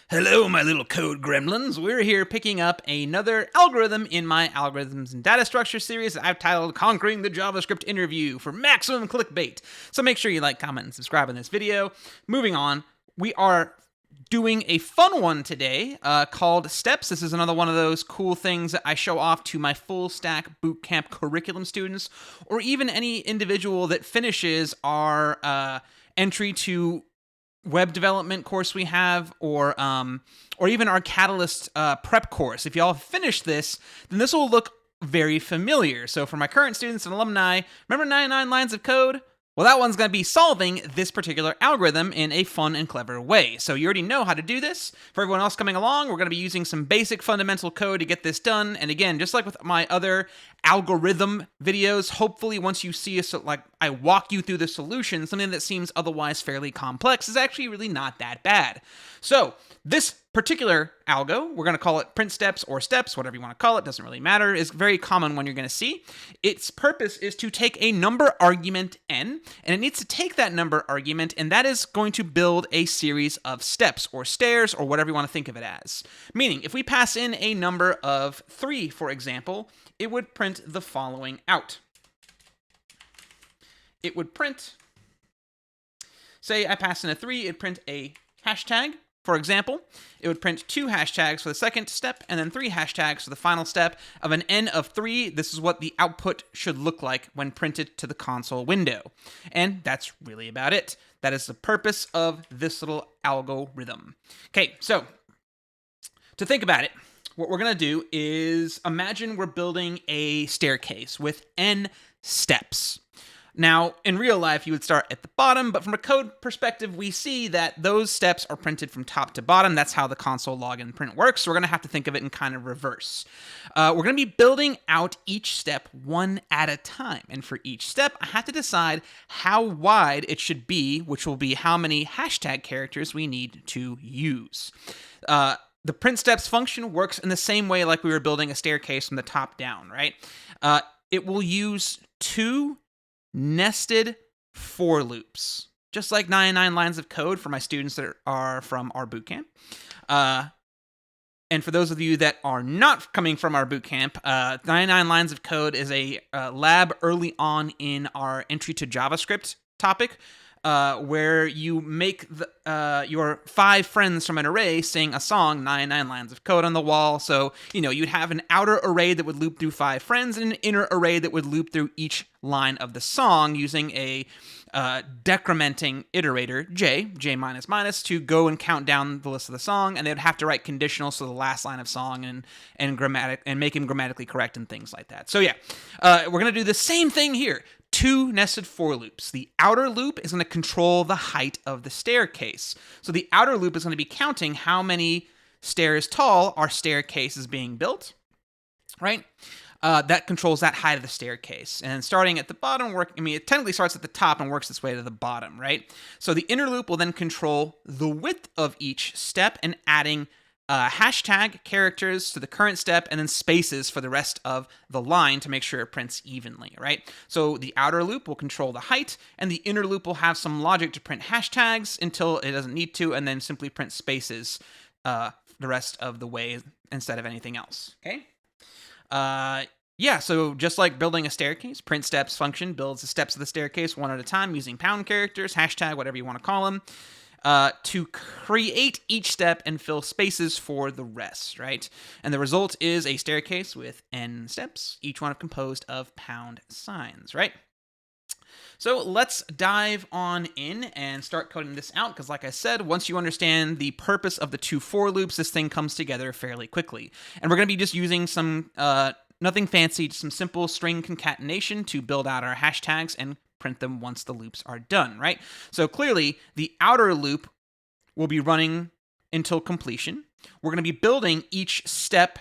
Hello, my little code gremlins. We're here picking up another algorithm in my Algorithms and Data Structure series that I've titled Conquering the JavaScript Interview for maximum clickbait. So make sure you like, comment, and subscribe in this video. Moving on, we are doing a fun one today called Steps. This is another one of those cool things that I show off to my full stack bootcamp curriculum students, or even any individual that finishes our entry to web development course we have, or even our Catalyst prep course. If y'all finish this, then this will look very familiar. So for my current students and alumni, remember 99 lines of code? Well, that one's going to be solving this particular algorithm in a fun and clever way. So you already know how to do this. For everyone else coming along, we're going to be using some basic fundamental code to get this done. And again, just like with my other algorithm videos, hopefully once you see I walk you through the solution, something that seems otherwise fairly complex is actually really not that bad. So this particular algo, we're going to call it print steps or steps, whatever you want to call it, doesn't really matter, is very common one you're going to see. Its purpose is to take a number argument n, and it needs to take that number argument, and that is going to build a series of steps or stairs or whatever you want to think of it as. Meaning, if we pass in a number of 3, for example, it would print the following out. It would print, say I pass in a 3, it'd print a hashtag. For example, it would print 2 hashtags for the second step and then 3 hashtags for the final step of an n of 3. This is what the output should look like when printed to the console window. And that's really about it. That is the purpose of this little algorithm. Okay, so to think about it, what we're going to do is imagine we're building a staircase with n steps. Now, in real life, you would start at the bottom, but from a code perspective, we see that those steps are printed from top to bottom. That's how the console login print works. So we're going to have to think of it in kind of reverse. We're going to be building out each step one at a time. And for each step, I have to decide how wide it should be, which will be how many hashtag characters we need to use. The print steps function works in the same way like we were building a staircase from the top down, right? It will use 2 nested for loops, just like 99 lines of code for my students that are from our bootcamp. And for those of you that are not coming from our bootcamp, 99 lines of code is a lab early on in our entry to JavaScript topic, where you make your 5 friends from an array sing a song, 99 lines of code on the wall. So, you'd have an outer array that would loop through 5 friends and an inner array that would loop through each line of the song using a decrementing iterator, j minus minus, to go and count down the list of the song, and they'd have to write conditionals to the last line of song and make him grammatically correct and things like that. So yeah, we're going to do the same thing here. 2 nested for loops. The outer loop is going to control the height of the staircase. So the outer loop is going to be counting how many stairs tall our staircase is being built, right? That controls that height of the staircase. And starting at the bottom, it technically starts at the top and works its way to the bottom, right? So the inner loop will then control the width of each step and adding hashtag characters to the current step and then spaces for the rest of the line to make sure it prints evenly, right? So the outer loop will control the height, and the inner loop will have some logic to print hashtags until it doesn't need to, and then simply print spaces the rest of the way instead of anything else, okay? Yeah, so just like building a staircase, print steps function builds the steps of the staircase one at a time using pound characters, hashtag, whatever you want to call them, to create each step and fill spaces for the rest, right? And the result is a staircase with n steps, each one composed of pound signs, right? So let's dive on in and start coding this out, because like I said, once you understand the purpose of the 2 for loops, this thing comes together fairly quickly. And we're going to be just using some, nothing fancy, just some simple string concatenation to build out our hashtags and print them once the loops are done, right? So clearly, the outer loop will be running until completion. We're going to be building each step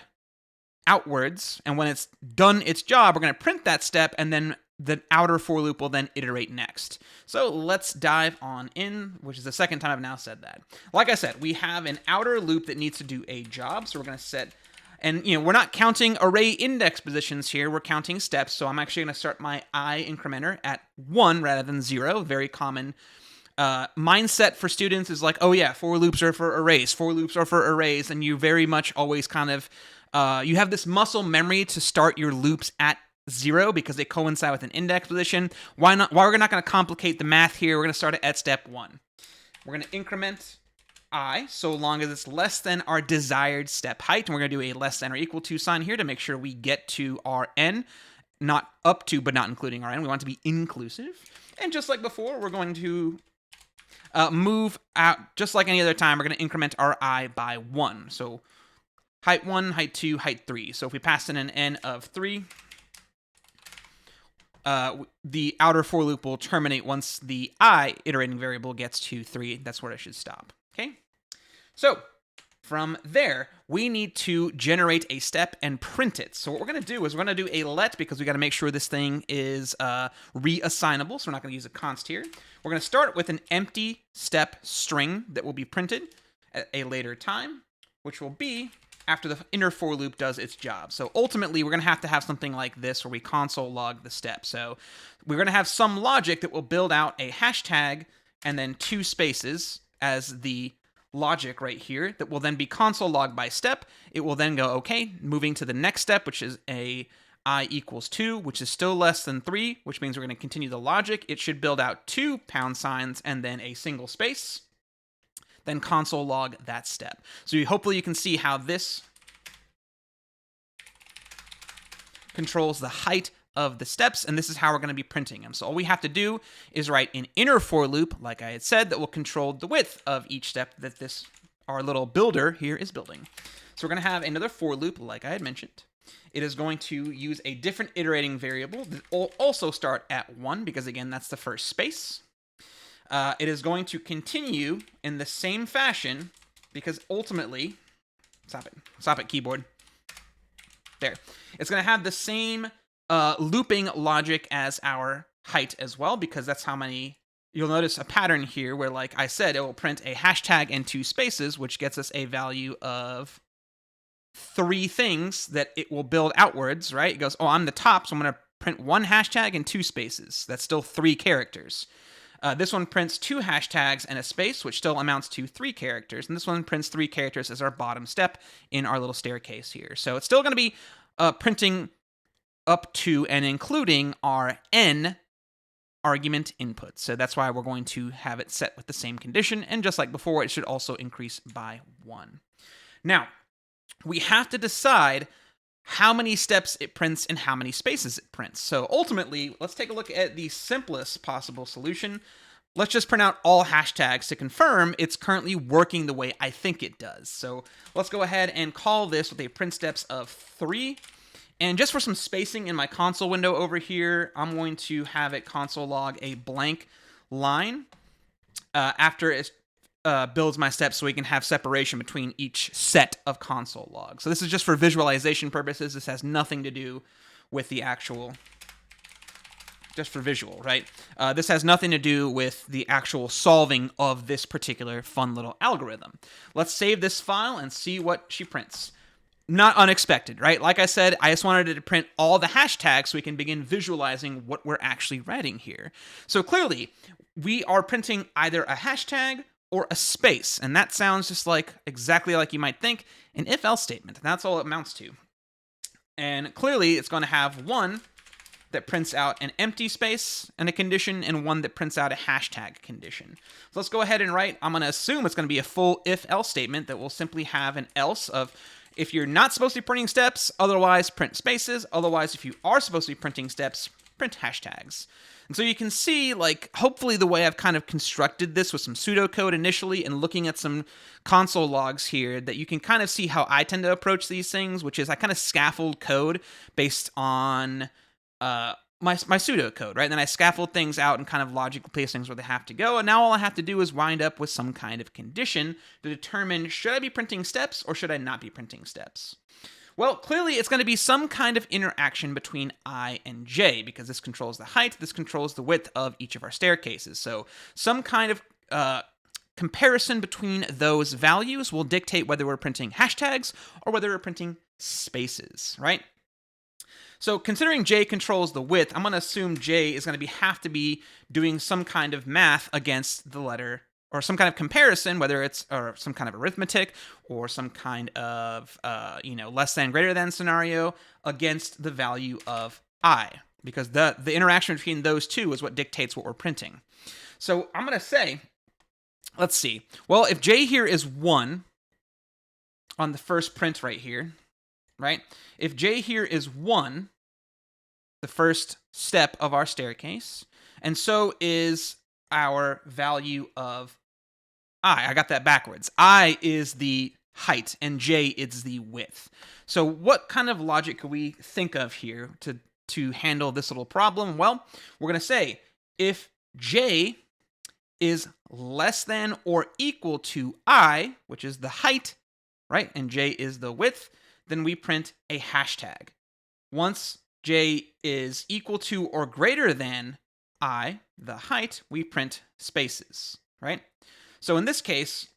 outwards, and when it's done its job, we're going to print that step, and then the outer for loop will then iterate next. So let's dive on in, which is the second time I've now said that. Like I said, we have an outer loop that needs to do a job, so we're going to set, and we're not counting array index positions here, we're counting steps, so I'm actually going to start my I incrementer at 1 rather than 0, very common mindset for students is like, oh yeah, for loops are for arrays, for loops are for arrays, and you very much always kind of, you have this muscle memory to start your loops at 0 because they coincide with an index position. Why not? Why we're not going to complicate the math here? We're going to start it at step 1. We're going to increment I so long as it's less than our desired step height, and we're going to do a less than or equal to sign here to make sure we get to our n, not up to but not including our n. We want it to be inclusive. And just like before, we're going to move out, just like any other time, we're going to increment our I by 1. So height 1, height 2, height 3. So if we pass in an n of 3, the outer for loop will terminate once the I iterating variable gets to 3. That's where it should stop. Okay? So from there, we need to generate a step and print it. So what we're going to do is we're going to do a let, because we got to make sure this thing is reassignable. So we're not going to use a const here. We're going to start with an empty step string that will be printed at a later time, which will be after the inner for loop does its job. So ultimately, we're going to have something like this where we console log the step. So we're going to have some logic that will build out a hashtag and then 2 spaces as the logic right here that will then be console log by step. It will then go, okay, moving to the next step, which is a I equals 2, which is still less than 3, which means we're going to continue the logic. It should build out 2 pound signs and then a single space. Then console log that step. So hopefully you can see how this controls the height of the steps, and this is how we're going to be printing them. So all we have to do is write an inner for loop, like I had said, that will control the width of each step that our little builder here is building. So we're going to have another for loop, like I had mentioned. It is going to use a different iterating variable that will also start at 1, because again, that's the first space. It is going to continue in the same fashion, because ultimately, stop it, keyboard. There. It's going to have the same looping logic as our height as well, because that's how many. You'll notice a pattern here where, like I said, it will print a hashtag and 2 spaces, which gets us a value of 3 things that it will build outwards, right? It goes, oh, I'm the top, so I'm going to print 1 hashtag and 2 spaces. That's still 3 characters. This one prints 2 hashtags and a space, which still amounts to 3 characters. And this one prints 3 characters as our bottom step in our little staircase here. So it's still going to be printing up to and including our n argument input. So that's why we're going to have it set with the same condition. And just like before, it should also increase by 1. Now, we have to decide how many steps it prints and how many spaces it prints. So ultimately, let's take a look at the simplest possible solution. Let's just print out all hashtags to confirm it's currently working the way I think it does. So let's go ahead and call this with a print steps of 3. And just for some spacing in my console window over here, I'm going to have it console log a blank line after it builds my steps, so we can have separation between each set of console logs. So this is just for visualization purposes. This has nothing to do with the actual, just for visual, right? This has nothing to do with the actual solving of this particular fun little algorithm. Let's save this file and see what she prints. Not unexpected, right? Like I said, I just wanted it to print all the hashtags so we can begin visualizing what we're actually writing here. So clearly, we are printing either a hashtag or a space, and that sounds just like exactly like you might think, an if-else statement. That's all it amounts to. And clearly, it's going to have one that prints out an empty space and a condition, and one that prints out a hashtag condition. So let's go ahead and write, I'm going to assume it's going to be a full if-else statement that will simply have an else of, if you're not supposed to be printing steps, otherwise print spaces. Otherwise, if you are supposed to be printing steps, print hashtags. And so you can see, like, hopefully the way I've kind of constructed this with some pseudocode initially and looking at some console logs here, that you can kind of see how I tend to approach these things, which is I kind of scaffold code based on my pseudocode, right? And then I scaffold things out and kind of logically place things where they have to go. And now all I have to do is wind up with some kind of condition to determine, should I be printing steps or should I not be printing steps? Well, clearly it's going to be some kind of interaction between I and j, because this controls the height, this controls the width of each of our staircases. So some kind of comparison between those values will dictate whether we're printing hashtags or whether we're printing spaces, right? So considering J controls the width, I'm going to assume J is going to have to be doing some kind of math against the letter, or some kind of comparison, whether it's or some kind of arithmetic or some kind of less than greater than scenario against the value of I, because the interaction between those two is what dictates what we're printing. So I'm going to say, let's see. Well, if J here is 1 on the first print right here, right? If J here is 1, the first step of our staircase, and so is our value of I. I got that backwards. I is the height, and J is the width. So what kind of logic could we think of here to handle this little problem? Well, we're going to say if J is less than or equal to I, which is the height, right, and J is the width, then we print a hashtag. Once J is equal to or greater than I, the height, we print spaces, right? So in this case,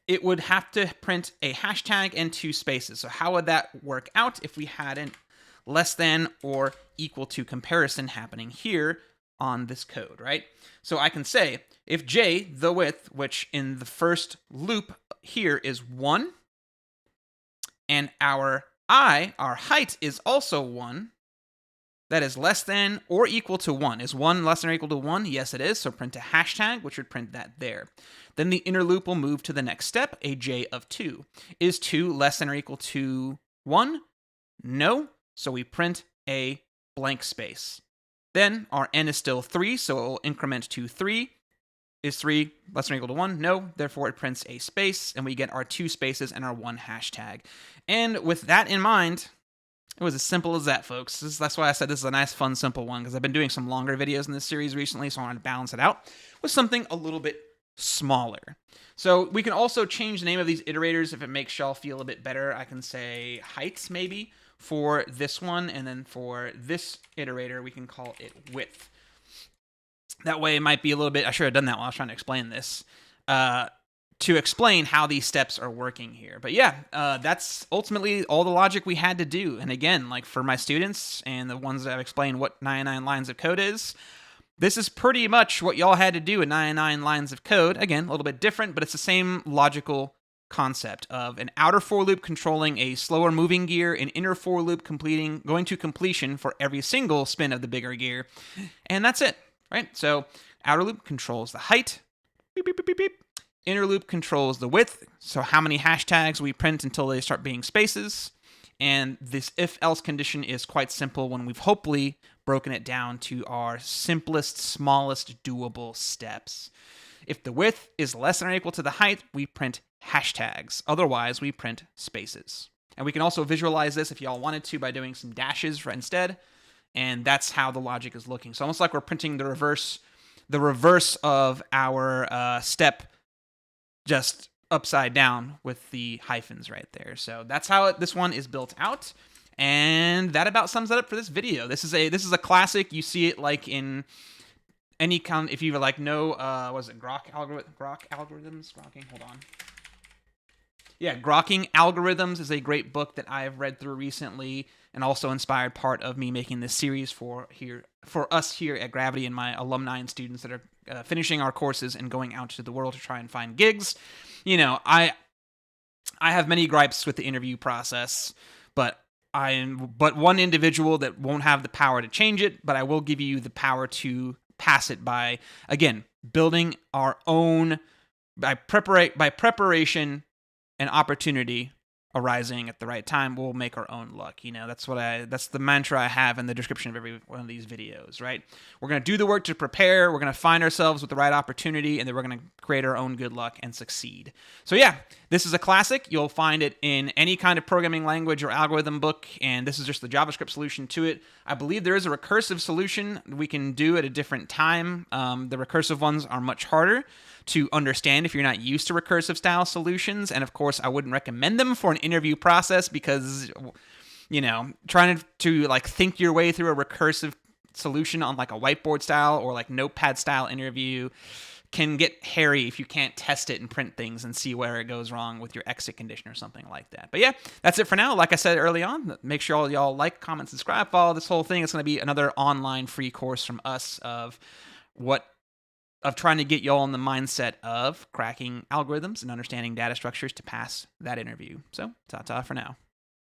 it would have to print a hashtag and 2 spaces. So how would that work out if we had an less than or equal to comparison happening here on this code, right? So I can say if J, the width, which in the first loop here is 1, and our I, our height, is also 1, that is less than or equal to 1. Is 1 less than or equal to 1? Yes, it is. So print a hashtag, which would print that there. Then the inner loop will move to the next step, a J of 2. Is 2 less than or equal to 1? No. So we print a blank space. Then our n is still 3, so it will increment to 3. Is 3 less than or equal to 1? No. Therefore, it prints a space, and we get our 2 spaces and our 1 hashtag. And with that in mind, it was as simple as that, folks. That's why I said this is a nice, fun, simple one, because I've been doing some longer videos in this series recently, so I wanted to balance it out with something a little bit smaller. So we can also change the name of these iterators if it makes y'all feel a bit better. I can say height, maybe, for this one, and then for this iterator, we can call it width. That way it might be a little bit, I should have done that while I was trying to explain this, to explain how these steps are working here. But yeah, that's ultimately all the logic we had to do. And again, like for my students and the ones that I've explained what 99 lines of code is, this is pretty much what y'all had to do in 99 lines of code. Again, a little bit different, but it's the same logical concept of an outer for loop controlling a slower moving gear, an inner for loop going to completion for every single spin of the bigger gear. And that's it, right? So outer loop controls the height, beep, beep, beep, beep, beep. Inner loop controls the width, so how many hashtags we print until they start being spaces. And this if-else condition is quite simple when we've hopefully broken it down to our simplest, smallest doable steps. If the width is less than or equal to the height, we print hashtags. Otherwise, we print spaces. And we can also visualize this if y'all wanted to by doing some dashes instead. And that's how the logic is looking. So almost like we're printing the reverse of our step, just upside down with the hyphens right there. So that's how this one is built out. And that about sums it up for this video. This is a classic. You see it like in any kind, if you like know, was it Grok algorithms? Hold on. Yeah, Grokking Algorithms is a great book that I have read through recently and also inspired part of me making this series for us here at Gravity and my alumni and students that are finishing our courses and going out to the world to try and find gigs. You know, I have many gripes with the interview process, but I'm one individual that won't have the power to change it, but I will give you the power to pass it by, again, building our own, by preparation and opportunity arising at the right time, we'll make our own luck. You know, that's the mantra I have in the description of every one of these videos, right? We're going to do the work to prepare, we're going to find ourselves with the right opportunity, and then we're going to create our own good luck and succeed. So yeah, this is a classic. You'll find it in any kind of programming language or algorithm book, and this is just the JavaScript solution to it. I believe there is a recursive solution we can do at a different time. The recursive ones are much harder to understand if you're not used to recursive style solutions. And of course, I wouldn't recommend them for an interview process because, you know, trying to like think your way through a recursive solution on like a whiteboard style or like notepad style interview can get hairy if you can't test it and print things and see where it goes wrong with your exit condition or something like that. But yeah, that's it for now. Like I said early on, make sure all y'all like, comment, subscribe, follow this whole thing. It's going to be another online free course from us of trying to get y'all in the mindset of cracking algorithms and understanding data structures to pass that interview. So, ta-ta for now.